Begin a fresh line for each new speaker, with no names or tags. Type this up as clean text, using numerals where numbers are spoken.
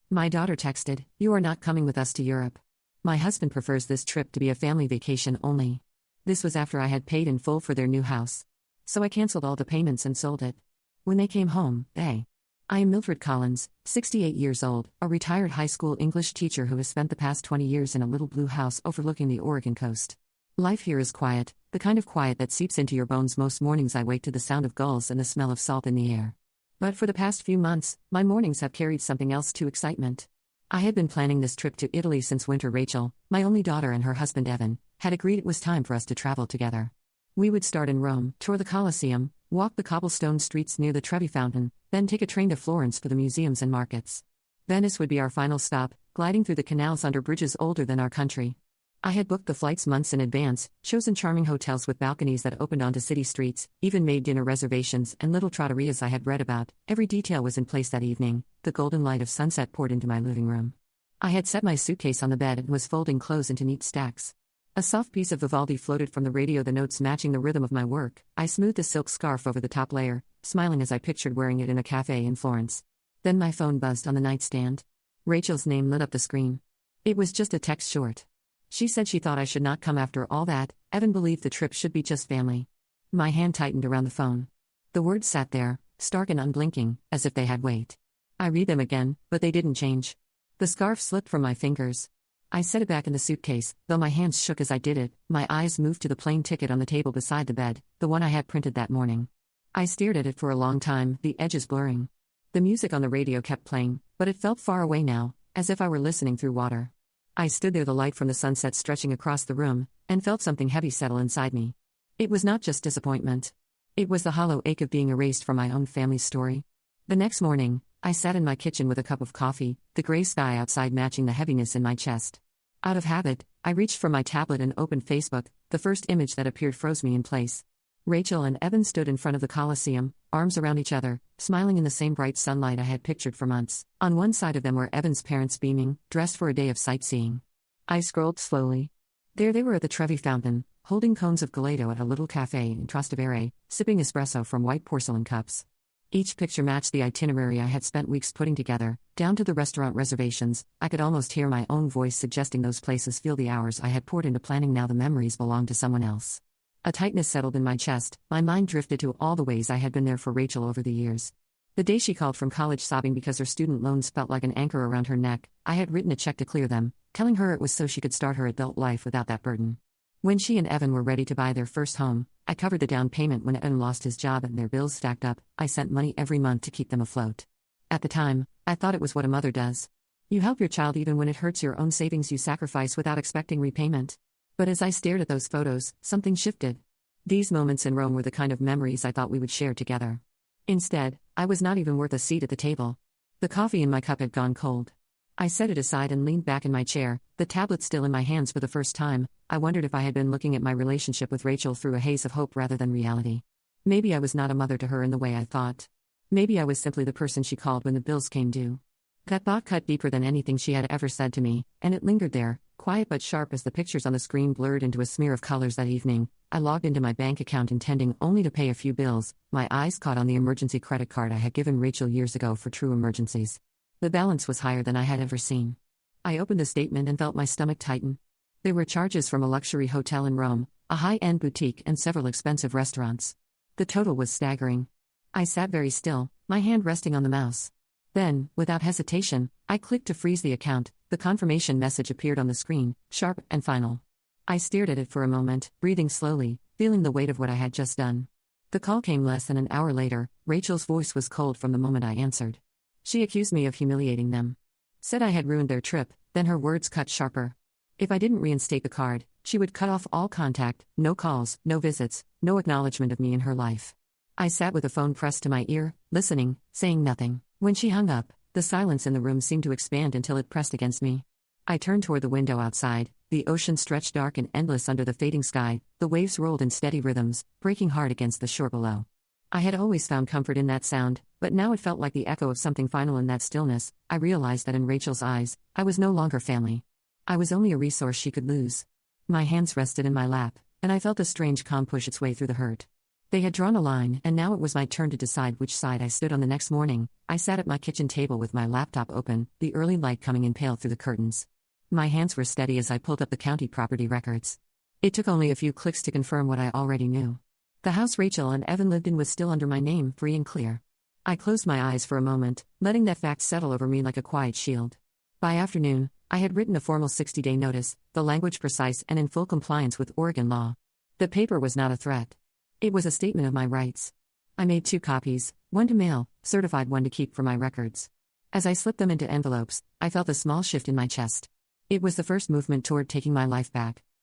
My daughter texted, "You are not coming with us to Europe. My husband prefers this trip to be a family vacation only." This was after I had paid in full for their new house. So I cancelled all the payments and sold it. When they came home, I am Mildred Collins, 68 years old, a retired high school English teacher who has spent the past 20 years in a little blue house overlooking the Oregon coast. Life here is quiet, the kind of quiet that seeps into your bones. Most mornings I wake to the sound of gulls and the smell of salt in the air. But for the past few months, my mornings have carried something else to excitement. I had been planning this trip to Italy since winter. Rachel, my only daughter, and her husband Evan, had agreed it was time for us to travel together. We would start in Rome, tour the Colosseum, walk the cobblestone streets near the Trevi Fountain, then take a train to Florence for the museums and markets. Venice would be our final stop, gliding through the canals under bridges older than our country. I had booked the flights months in advance, chosen charming hotels with balconies that opened onto city streets, even made dinner reservations and little trattorias I had read about. Every detail was in place that evening. The golden light of sunset poured into my living room. I had set my suitcase on the bed and was folding clothes into neat stacks. A soft piece of Vivaldi floated from the radio, the notes matching the rhythm of my work. I smoothed a silk scarf over the top layer, smiling as I pictured wearing it in a cafe in Florence. Then my phone buzzed on the nightstand. Rachel's name lit up the screen. It was just a text short. She said she thought I should not come after all that. Evan believed the trip should be just family. My hand tightened around the phone. The words sat there, stark and unblinking, as if they had weight. I read them again, but they didn't change. The scarf slipped from my fingers. I set it back in the suitcase, though my hands shook as I did it. My eyes moved to the plane ticket on the table beside the bed, the one I had printed that morning. I stared at it for a long time, the edges blurring. The music on the radio kept playing, but it felt far away now, as if I were listening through water. I stood there, the light from the sunset stretching across the room, and felt something heavy settle inside me. It was not just disappointment. It was the hollow ache of being erased from my own family's story. The next morning, I sat in my kitchen with a cup of coffee, the gray sky outside matching the heaviness in my chest. Out of habit, I reached for my tablet and opened Facebook. The first image that appeared froze me in place. Rachel and Evan stood in front of the Colosseum, arms around each other, smiling in the same bright sunlight I had pictured for months. On one side of them were Evan's parents beaming, dressed for a day of sightseeing. I scrolled slowly. There they were at the Trevi Fountain, holding cones of gelato at a little cafe in Trastevere, sipping espresso from white porcelain cups. Each picture matched the itinerary I had spent weeks putting together, down to the restaurant reservations. I could almost hear my own voice suggesting those places feel the hours I had poured into planning. Now the memories belonged to someone else. A tightness settled in my chest, my mind drifted to all the ways I had been there for Rachel over the years. The day she called from college sobbing because her student loans felt like an anchor around her neck, I had written a check to clear them, telling her it was so she could start her adult life without that burden. When she and Evan were ready to buy their first home, I covered the down payment. When Evan lost his job and their bills stacked up, I sent money every month to keep them afloat. At the time, I thought it was what a mother does. You help your child even when it hurts your own savings. You sacrifice without expecting repayment. But as I stared at those photos, something shifted. These moments in Rome were the kind of memories I thought we would share together. Instead, I was not even worth a seat at the table. The coffee in my cup had gone cold. I set it aside and leaned back in my chair, the tablet still in my hands. For the first time, I wondered if I had been looking at my relationship with Rachel through a haze of hope rather than reality. Maybe I was not a mother to her in the way I thought. Maybe I was simply the person she called when the bills came due. That thought cut deeper than anything she had ever said to me, and it lingered there, quiet but sharp as the pictures on the screen blurred into a smear of colors. That evening, I logged into my bank account intending only to pay a few bills. My eyes caught on the emergency credit card I had given Rachel years ago for true emergencies. The balance was higher than I had ever seen. I opened the statement and felt my stomach tighten. There were charges from a luxury hotel in Rome, a high-end boutique, and several expensive restaurants. The total was staggering. I sat very still, my hand resting on the mouse. Then, without hesitation, I clicked to freeze the account. The confirmation message appeared on the screen, sharp and final. I stared at it for a moment, breathing slowly, feeling the weight of what I had just done. The call came less than an hour later. Rachel's voice was cold from the moment I answered. She accused me of humiliating them. Said I had ruined their trip, then her words cut sharper. If I didn't reinstate the card, she would cut off all contact, no calls, no visits, no acknowledgement of me in her life. I sat with the phone pressed to my ear, listening, saying nothing. When she hung up, the silence in the room seemed to expand until it pressed against me. I turned toward the window outside. The ocean stretched dark and endless under the fading sky. The waves rolled in steady rhythms, breaking hard against the shore below. I had always found comfort in that sound, but now it felt like the echo of something final in that stillness. I realized that in Rachel's eyes, I was no longer family. I was only a resource she could lose. My hands rested in my lap, and I felt a strange calm push its way through the hurt. They had drawn a line, and now it was my turn to decide which side I stood on. The next morning, I sat at my kitchen table with my laptop open, the early light coming in pale through the curtains. My hands were steady as I pulled up the county property records. It took only a few clicks to confirm what I already knew. The house Rachel and Evan lived in was still under my name, free and clear. I closed my eyes for a moment, letting that fact settle over me like a quiet shield. By afternoon, I had written a formal 60-day notice, the language precise and in full compliance with Oregon law. The paper was not a threat. It was a statement of my rights. I made 2 copies, one to mail, certified one to keep for my records. As I slipped them into envelopes, I felt a small shift in my chest. It was the first movement toward taking my life back.